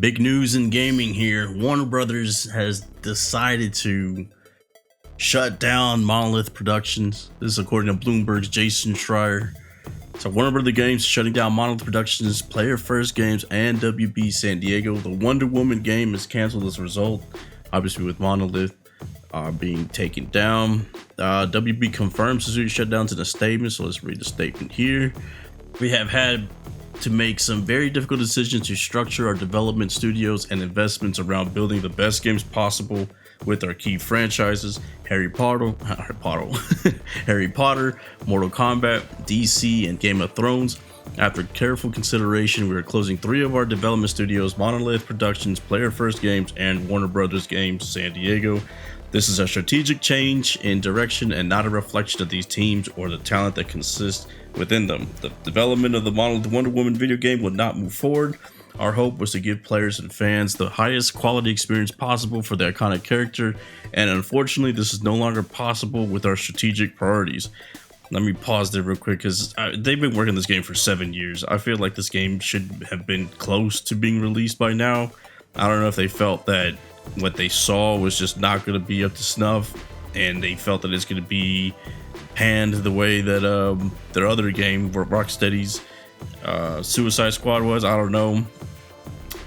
Big news in gaming here. Warner Brothers has decided to shut down Monolith Productions. This is according to Bloomberg's Jason Schreier. So Warner Brothers Games shutting down Monolith Productions, Player First Games, and WB San Diego. The Wonder Woman game is canceled as a result, obviously with Monolith being taken down. WB confirms the shutdowns in a statement, so let's read the statement here. We have had to make some very difficult decisions to structure our development studios and investments around building the best games possible with our key franchises: Harry Potter, Harry Potter, Mortal Kombat, DC, and Game of Thrones. After careful consideration, we are closing 3 of our development studios: Monolith Productions, Player First Games, and Warner Brothers Games San Diego. This is a strategic change in direction and not a reflection of these teams or the talent that consists within them. The development of the Monolith Wonder Woman video game will not move forward. Our hope was to give players and fans the highest quality experience possible for the iconic character, and unfortunately this is no longer possible with our strategic priorities. Let me pause there real quick because they've been working this game for 7 years. I feel like this game should have been close to being released by now. I don't know if they felt that what they saw was just not going to be up to snuff, and they felt that it's going to be panned the way that their other game, Rocksteady's Suicide Squad was. I don't know.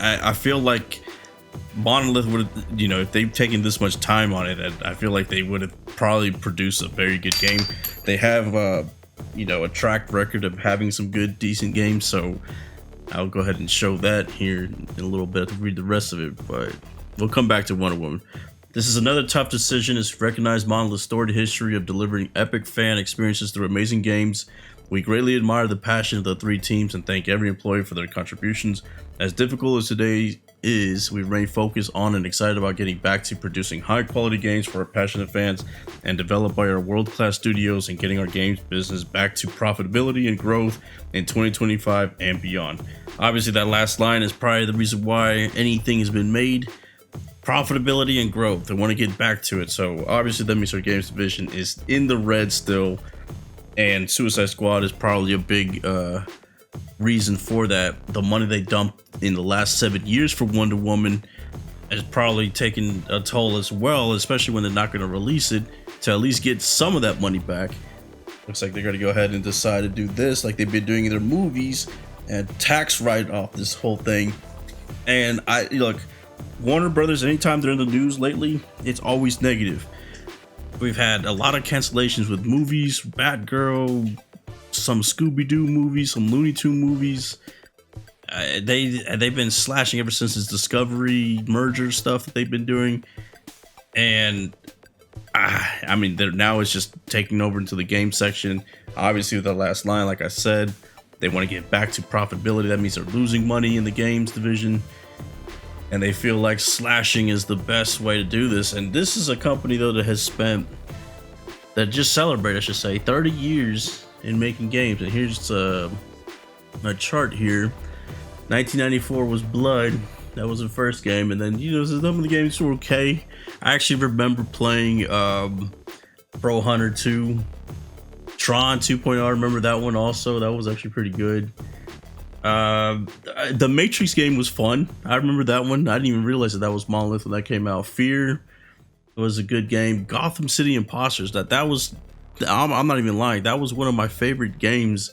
I feel like Monolith would have, if they've taken this much time on it, I feel like they would have probably produced a very good game. They have, a track record of having some good, decent games, so I'll go ahead and show that here in a little bit to read the rest of it, but we'll come back to Wonder Woman. This is another tough decision as recognize Monolith's storied history of delivering epic fan experiences through amazing games. We greatly admire the passion of the 3 teams and thank every employee for their contributions. As difficult as today is, we remain focused on and excited about getting back to producing high quality games for our passionate fans and developed by our world-class studios and getting our games business back to profitability and growth in 2025 and beyond. Obviously that last line is probably the reason why anything has been made. Profitability and growth. They want to get back to it. So obviously that means our games division is in the red still, and Suicide Squad is probably a big reason for that. The money they dumped in the last 7 years for Wonder Woman has probably taken a toll as well, especially when they're not going to release it, to at least get some of that money back. Looks like they're going to go ahead and decide to do this like they've been doing in their movies and tax write off this whole thing. And look, Warner Brothers, anytime they're in the news lately, it's always negative. We've had a lot of cancellations with movies, Batgirl, some Scooby-Doo movies, some Looney Tunes movies. They've been slashing ever since this Discovery merger stuff that they've been doing. And they're now it's just taking over into the game section. Obviously with the last line, like I said, they want to get back to profitability. That means they're losing money in the games division. And they feel like slashing is the best way to do this. And this is a company, though, that just celebrated, I should say, 30 years in making games. And here's a chart here. 1994 was Blood. That was the first game. And then, some of the games were okay. I actually remember playing Pro Hunter 2. Tron 2.0, I remember that one also. That was actually pretty good. The Matrix game was fun. I remember that one. I didn't even realize that was Monolith when that came out. Fear was a good game. Gotham City Imposters. I'm not even lying. That was one of my favorite games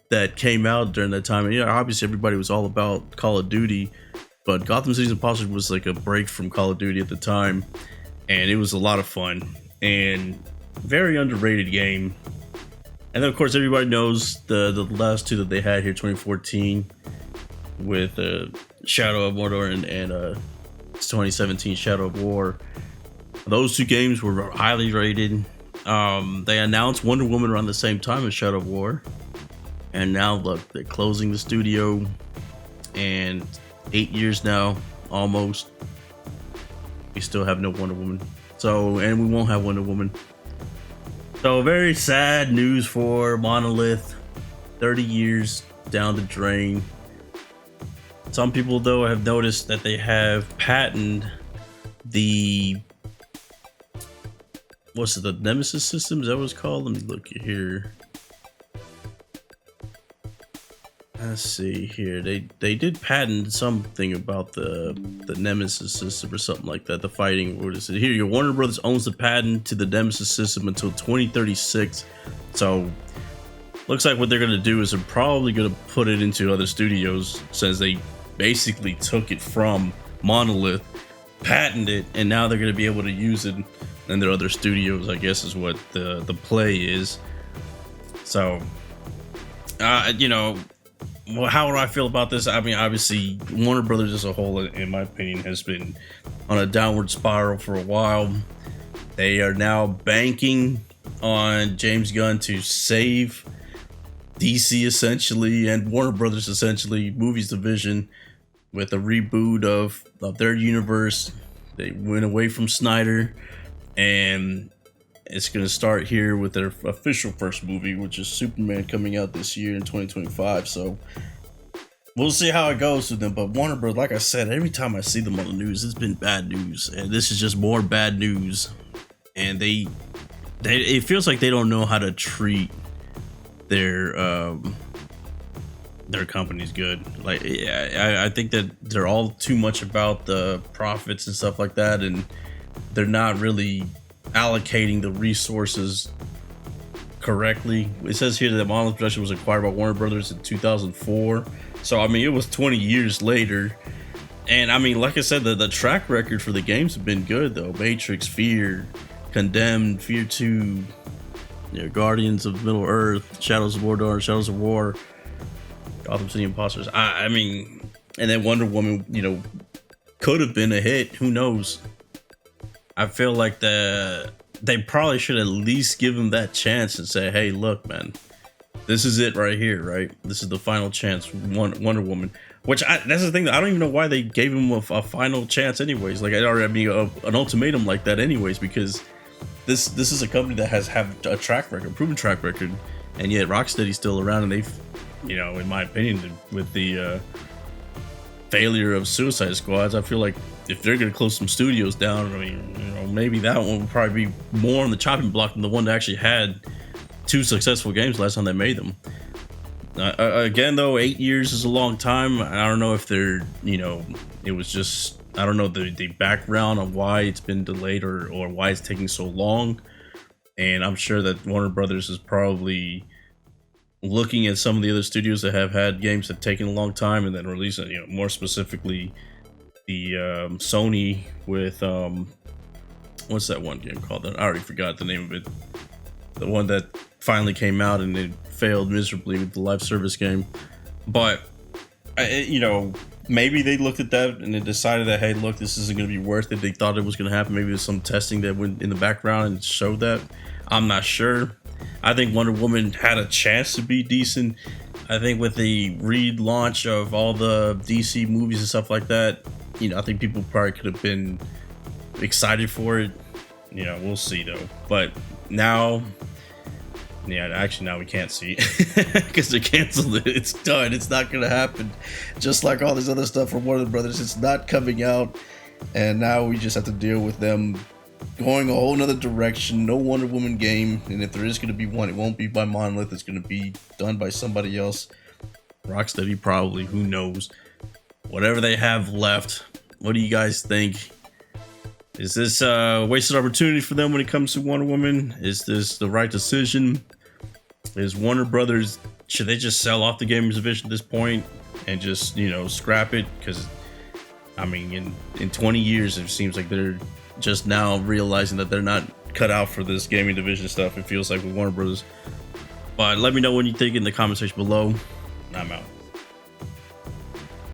that came out during that time. And obviously everybody was all about Call of Duty, but Gotham City Imposters was like a break from Call of Duty at the time, and it was a lot of fun and very underrated game. And then, of course, everybody knows the last 2 that they had here, 2014 with Shadow of Mordor and 2017 Shadow of War. Those 2 games were highly rated. They announced Wonder Woman around the same time as Shadow of War. And now, look, they're closing the studio. And 8 years now, almost, we still have no Wonder Woman. And we won't have Wonder Woman. So very sad news for Monolith. 30 years down the drain. Some people, though, have noticed that they have patented the the Nemesis system? Is that what it's called? Let me look here. Let's see here. They did patent something about the Nemesis system or something like that. The fighting. What is it? Here, your Warner Brothers owns the patent to the Nemesis system until 2036. So looks like what they're gonna do is they're probably gonna put it into other studios, since they basically took it from Monolith, patented it, and now they're gonna be able to use it in their other studios, I guess is what the play is. So you know, well, how do I feel about this? I mean, obviously Warner Brothers as a whole, in my opinion, has been on a downward spiral for a while. They are now banking on James Gunn to save DC essentially, and Warner Brothers essentially, movies division, with a reboot of their universe. They went away from Snyder, and it's going to start here with their official first movie, which is Superman, coming out this year in 2025. So we'll see how it goes with them. But Warner Bros., like I said, every time I see them on the news, it's been bad news, and this is just more bad news. And it feels like they don't know how to treat their companies good. Like, I think that they're all too much about the profits and stuff like that, and they're not really allocating the resources correctly. It says here that Monolith Production was acquired by Warner Brothers in 2004. So I mean, it was 20 years later. And I mean, like I said, the track record for the games have been good though. Matrix, Fear, Condemned, Fear 2, you know, Guardians of Middle Earth, Shadows of Mordor, Shadows of War, Gotham City Imposters. I mean, and then Wonder Woman, you know, could have been a hit. Who knows? I feel like they probably should at least give him that chance and say, hey, look, man, this is it right here, right? This is the final chance, Wonder Woman. Which, that's the thing, I don't even know why they gave him a final chance anyways. Like, I already an ultimatum like that anyways, because this is a company that has a track record, proven track record, and yet Rocksteady's still around, and they've, you know, in my opinion, with the failure of Suicide Squads, I feel like if they're going to close some studios down, I mean, you know, maybe that one would probably be more on the chopping block than the one that actually had 2 successful games last time they made them. Again, though, 8 years is a long time. I don't know if they're, you know, it was just, I don't know the background on why it's been delayed or why it's taking so long. And I'm sure that Warner Brothers is probably looking at some of the other studios that have had games that have taken a long time and then releasing, you know, more specifically the Sony with what's that one game called? I already forgot the name of it. The one that finally came out and it failed miserably with the live service game. But you know, maybe they looked at that and they decided that, hey, look, this isn't going to be worth it. They thought it was going to happen. Maybe there's some testing that went in the background and showed that. I'm not sure. I think Wonder Woman had a chance to be decent. I think with the relaunch of all the DC movies and stuff like that, you know, I think people probably could have been excited for it. You know, we'll see though. But now, yeah, actually now we can't see because they canceled it. It's done. It's not gonna happen. Just like all this other stuff from Warner Brothers, it's not coming out, and now we just have to deal with them going a whole nother direction. No Wonder Woman game, and if there is gonna be one, it won't be by Monolith. It's gonna be done by somebody else. Rocksteady probably. Who knows? Whatever they have left. What do you guys think? Is this a wasted opportunity for them when it comes to Wonder Woman? Is this the right decision? Is Warner Brothers, should they just sell off the gamers division at this point and just, you know, scrap it? Because, I mean, in 20 years, it seems like they're just now realizing that they're not cut out for this gaming division stuff. It feels like with Warner Brothers. But let me know what you think in the comment section below. I'm out.